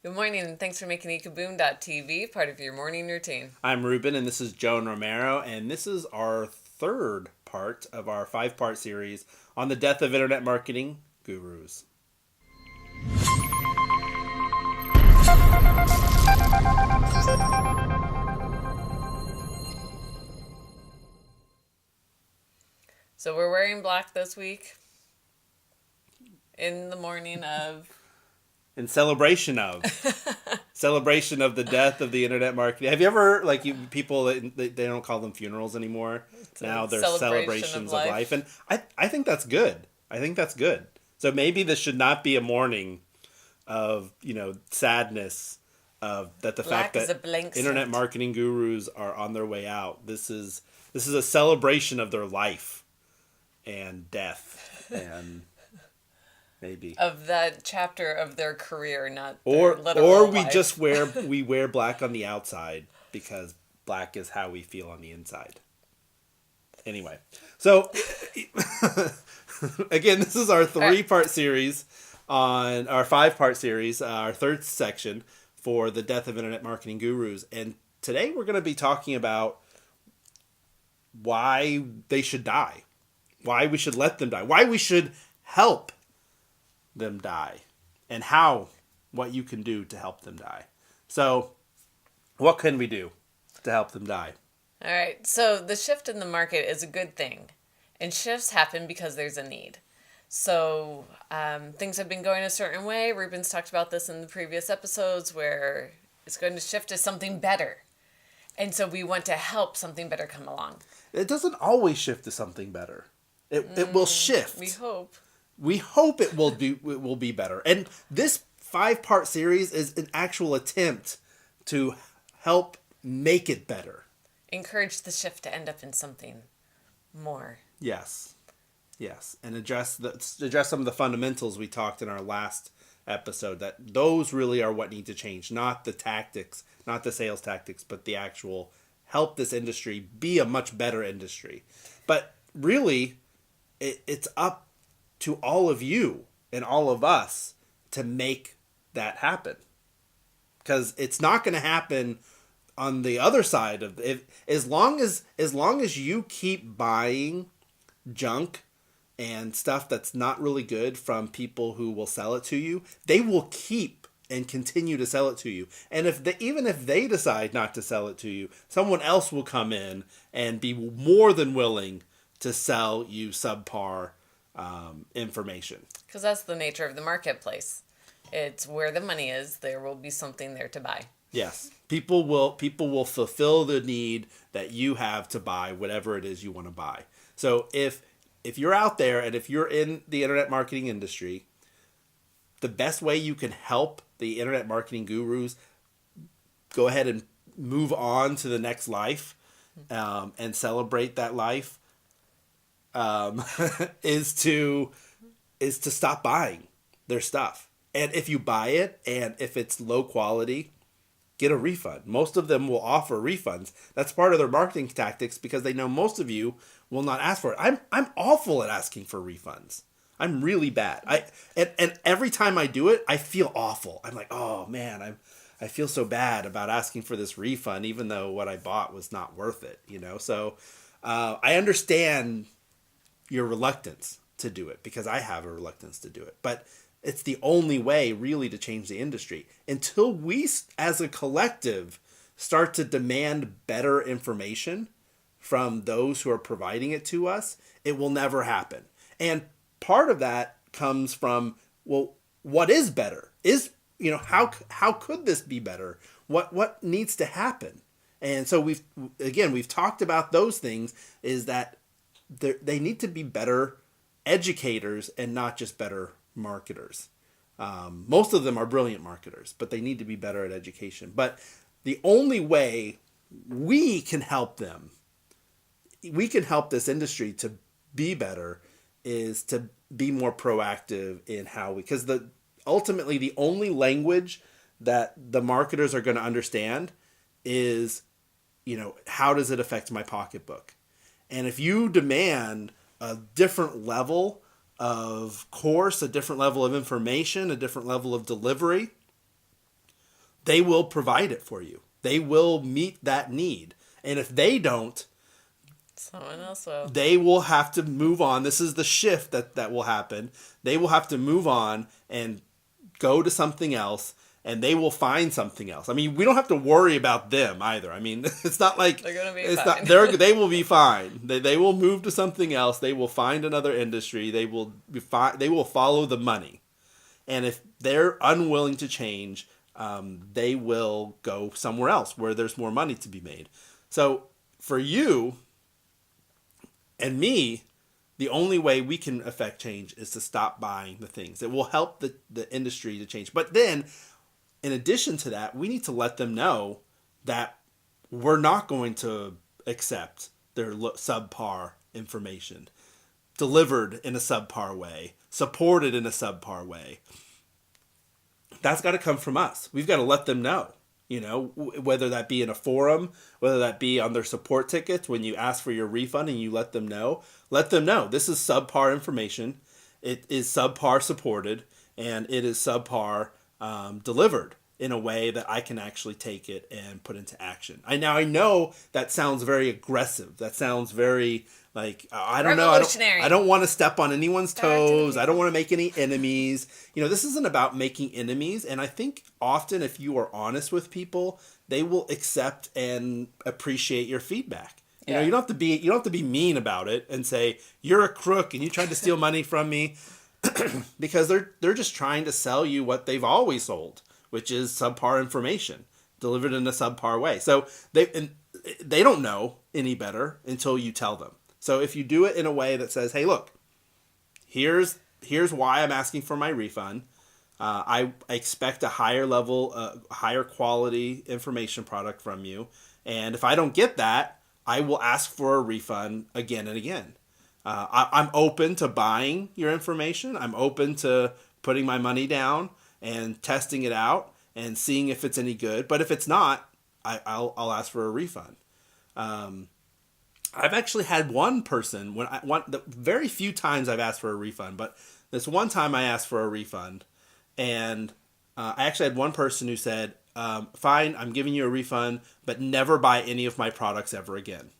Good morning, and thanks for making ekaboom.tv part of your morning routine. I'm Ruben, and this is Joan Romero, and this is our third part of our five-part series on the death of internet marketing gurus. So we're wearing black this week in the morning of... In celebration of the death of the internet marketing. Have you ever people they don't call them funerals anymore? Now they're celebrations of life, and I think that's good. I think that's good. So maybe this should not be a mourning of sadness of that the Black fact that internet marketing gurus are on their way out. This is a celebration of their life and death and. Maybe. Of that chapter of their career, not or their literal we life. just wear black on the outside because black is how we feel on the inside. Anyway, so again, this is our five-part series, our third section for the death of internet marketing gurus, and today we're going to be talking about why they should die, why we should let them die, why we should help them die, and what you can do to help them die. So, what can we do to help them die? All right, so the shift in the market is a good thing, and shifts happen because there's a need. So, things have been going a certain way. Ruben's talked about this in the previous episodes, where it's going to shift to something better. And so we want to help something better come along. It doesn't always shift to something better. It will shift. We hope. We hope it will be better. And this 5-part series is an actual attempt to help make it better. Encourage the shift to end up in something more. Yes. And address some of the fundamentals we talked in our last episode, that those really are what need to change, not the tactics, not the sales tactics, but the actual help this industry be a much better industry. But really, it's up to all of you and all of us to make that happen, because it's not going to happen on the other side of it. As long as you keep buying junk and stuff that's not really good from people who will sell it to you, they will keep and continue to sell it to you. And even if they decide not to sell it to you, someone else will come in and be more than willing to sell you subpar information. Because that's the nature of the marketplace. It's where the money is. There will be something there to buy. Yes, people will fulfill the need that you have to buy whatever it is you want to buy. So if you're out there and if you're in the internet marketing industry, the best way you can help the internet marketing gurus go ahead and move on to the next life, and celebrate that life, is to stop buying their stuff. And if you buy it and if it's low quality, get a refund. Most of them will offer refunds. That's part of their marketing tactics, because they know most of you will not ask for it. I'm awful at asking for refunds. I'm really bad. And every time I do it, I feel awful. I'm like, oh man, I feel so bad about asking for this refund, even though what I bought was not worth it. So I understand your reluctance to do it, because I have a reluctance to do it. But it's the only way really to change the industry. Until we as a collective start to demand better information from those who are providing it to us, it will never happen. And part of that comes from, well, what is better? How could this be better? What needs to happen? And so we've talked about those things, is that they need to be better educators and not just better marketers. Most of them are brilliant marketers, but they need to be better at education. But the only way we can help them, we can help this industry to be better, is to be more proactive in because ultimately the only language that the marketers are going to understand is, how does it affect my pocketbook? And if you demand a different level of course, a different level of information, a different level of delivery, they will provide it for you. They will meet that need. And if they don't, someone else will. they will have to move on. This is the shift that will happen. They will have to move on and go to something else, and they will find something else. I mean, we don't have to worry about them either. I mean, it's not like they're gonna be it's fine. not they will be fine. They will move to something else. They will find another industry. They will they will follow the money. And if they're unwilling to change, they will go somewhere else where there's more money to be made. So for you and me, the only way we can affect change is to stop buying the things. It will help the industry to change. But then, in addition to that, we need to let them know that we're not going to accept their subpar information, delivered in a subpar way, supported in a subpar way. That's got to come from us. We've got to let them know, whether that be in a forum, whether that be on their support tickets, when you ask for your refund and you let them know this is subpar information. It is subpar supported, and it is subpar delivered in a way that I can actually take it and put into action. I know that sounds very aggressive. That sounds very like, I don't know. I don't want to step on anyone's toes. I don't want to make any enemies. This isn't about making enemies. And I think often if you are honest with people, they will accept and appreciate your feedback. You don't have to be mean about it and say you're a crook and you tried to steal money from me. Because they're just trying to sell you what they've always sold, which is subpar information delivered in a subpar way. So they don't know any better until you tell them. So if you do it in a way that says, "Hey, look, here's why I'm asking for my refund. I expect a higher level, higher quality information product from you, and if I don't get that, I will ask for a refund again and again." I'm open to buying your information. I'm open to putting my money down and testing it out and seeing if it's any good. But if it's not, I'll ask for a refund. I've actually had one person the very few times I've asked for a refund, but this one time I asked for a refund, and I actually had one person who said, "Fine, I'm giving you a refund, but never buy any of my products ever again."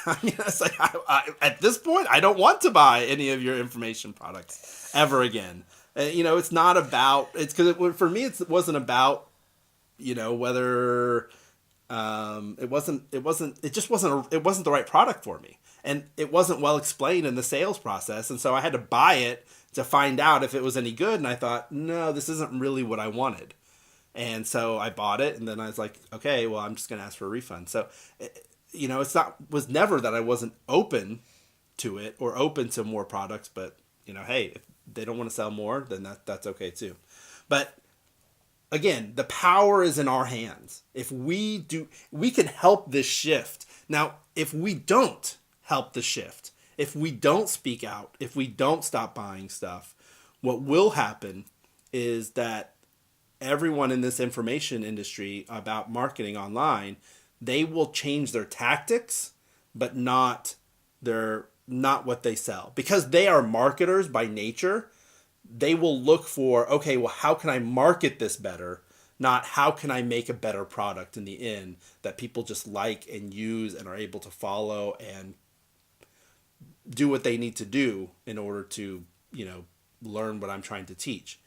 I mean, it's like at this point, I don't want to buy any of your information products ever again. It's not about it's because for me, it wasn't about whether it just wasn't the right product for me, and it wasn't well explained in the sales process, and so I had to buy it to find out if it was any good. And I thought, no, this isn't really what I wanted, and so I bought it, and then I was like, okay, well, I'm just gonna ask for a refund. So was never that I wasn't open to it or open to more products, but hey, if they don't want to sell more, then that's okay too. But again, the power is in our hands. If we can help this shift. Now, if we don't help the shift, if we don't speak out, if we don't stop buying stuff, what will happen is that everyone in this information industry about marketing online, they will change their tactics, but not what they sell. Because they are marketers by nature, they will look for, okay, well, how can I market this better? Not how can I make a better product in the end that people just like and use and are able to follow and do what they need to do in order to, learn what I'm trying to teach.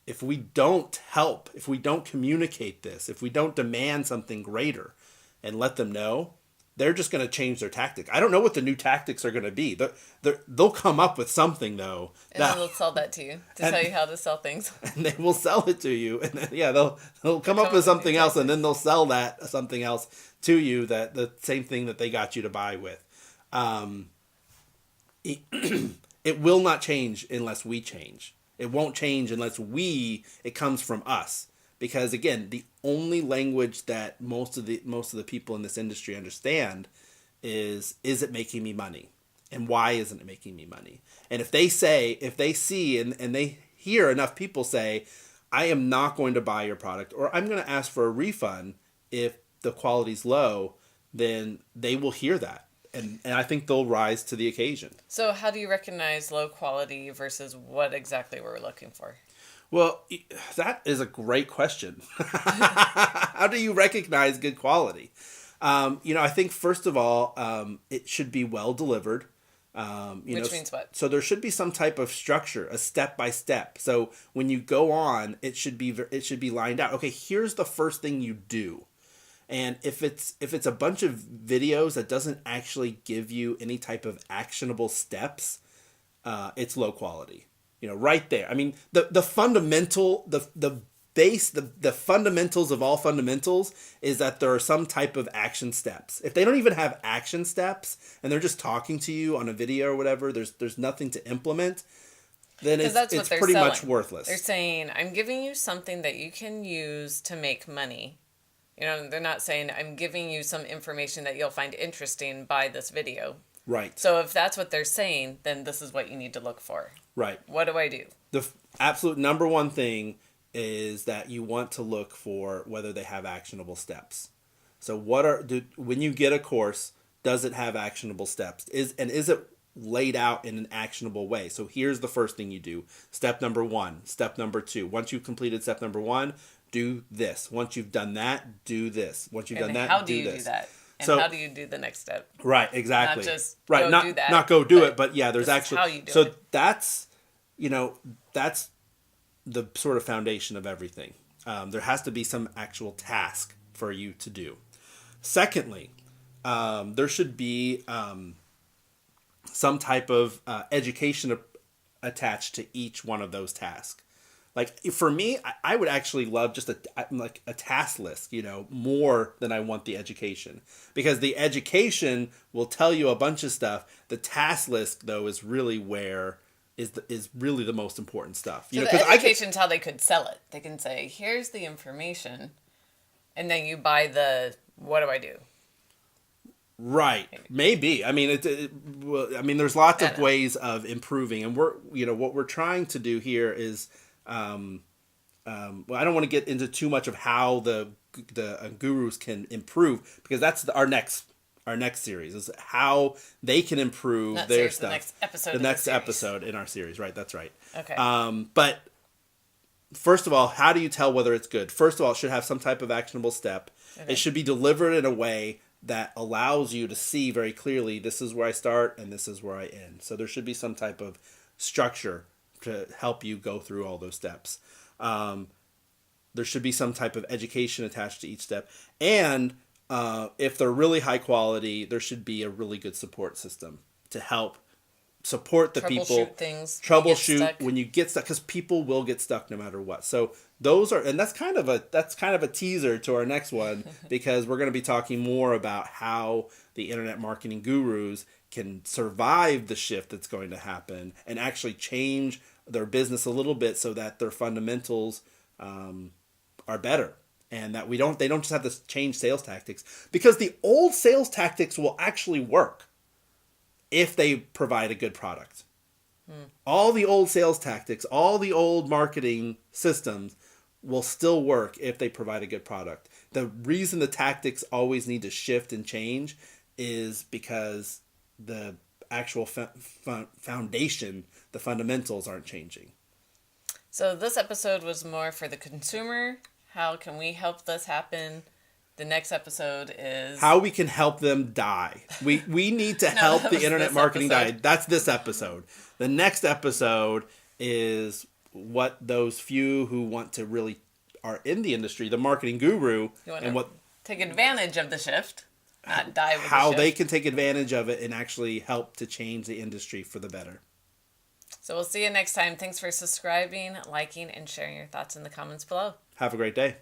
If we don't help, if we don't communicate this, if we don't demand something greater and let them know, they're just going to change their tactic. I don't know what the new tactics are going to be. They'll come up with something, though. And then they'll sell that to you to tell you how to sell things. And they will sell it to you. And then, they'll come up with something else, and then they'll sell that something else to you, that the same thing that they got you to buy with. It will not change unless we change. It won't change unless it comes from us. Because again, the only language that most of the people in this industry understand is it making me money? And why isn't it making me money? And if they see and they hear enough people say, I am not going to buy your product, or I'm going to ask for a refund if the quality's low, then they will hear that. and I think they'll rise to the occasion. So how do you recognize low quality versus what exactly we're looking for? Well, that is a great question. How do you recognize good quality? I think first of all, it should be well delivered. Which means what? So there should be some type of structure, a step by step. So when you go on, it should be lined out. Okay, here's the first thing you do. And if it's a bunch of videos that doesn't actually give you any type of actionable steps, it's low quality. Right there. I mean, the fundamental, the base, the fundamentals of all fundamentals is that there are some type of action steps. If they don't even have action steps and they're just talking to you on a video or whatever, there's nothing to implement, then it's pretty selling. much worthless. They're saying, I'm giving you something that you can use to make money. They're not saying, I'm giving you some information that you'll find interesting by this video. Right. So if that's what they're saying, then this is what you need to look for. Right. What do I do? The absolute number one thing is that you want to look for whether they have actionable steps. So when you get a course, does it have actionable steps? Is it laid out in an actionable way? So here's the first thing you do. Step number 1, step number 2. Once you've completed step number 1, do this. Once you've done that, do this. Once you've done that, how do do you this. do that? And So, how do you do the next step? Right, exactly. Not just right, go do that. Not go do it, but yeah, there's this is actually how you do so it. that's that's the sort of foundation of everything. There has to be some actual task for you to do. Secondly, there should be some type of education attached to each one of those tasks. Like for me, I would actually love just a task list, more than I want the education, because the education will tell you a bunch of stuff. The task list, though, is really where is really the most important stuff. So the education's how they could sell it. They can say, "Here's the information," and then you buy the what do I do? Right, maybe. I mean, there's lots of ways of improving, and what we're trying to do here is. Well, I don't want to get into too much of how the gurus can improve, because that's our next series is how they can improve their stuff. The next episode in our series, right? That's right. Okay. But first of all, how do you tell whether it's good? First of all, it should have some type of actionable step. Okay. It should be delivered in a way that allows you to see very clearly, this is where I start and this is where I end. So there should be some type of structure to help you go through all those steps. There should be some type of education attached to each step. And if they're really high quality, there should be a really good support system to help support the people. Troubleshoot when you get stuck, because people will get stuck no matter what. So those are, and that's kind of a teaser to our next one, because we're going to be talking more about how the internet marketing gurus can survive the shift that's going to happen and actually change their business a little bit so that their fundamentals are better, and that they don't just have to change sales tactics, because the old sales tactics will actually work if they provide a good product. All the old sales tactics, all the old marketing systems will still work if they provide a good product. The reason the tactics always need to shift and change is because the actual foundation, the fundamentals aren't changing. So this episode was more for the consumer. How can we help this happen? The next episode is how we can help them die. We need to help the internet marketing die. That's this episode. The next episode is what those few who want to really are in the industry, the marketing guru, and what take advantage of the shift, not die with how the shift. They can take advantage of it and actually help to change the industry for the better. So we'll see you next time. Thanks for subscribing, liking, and sharing your thoughts in the comments below. Have a great day.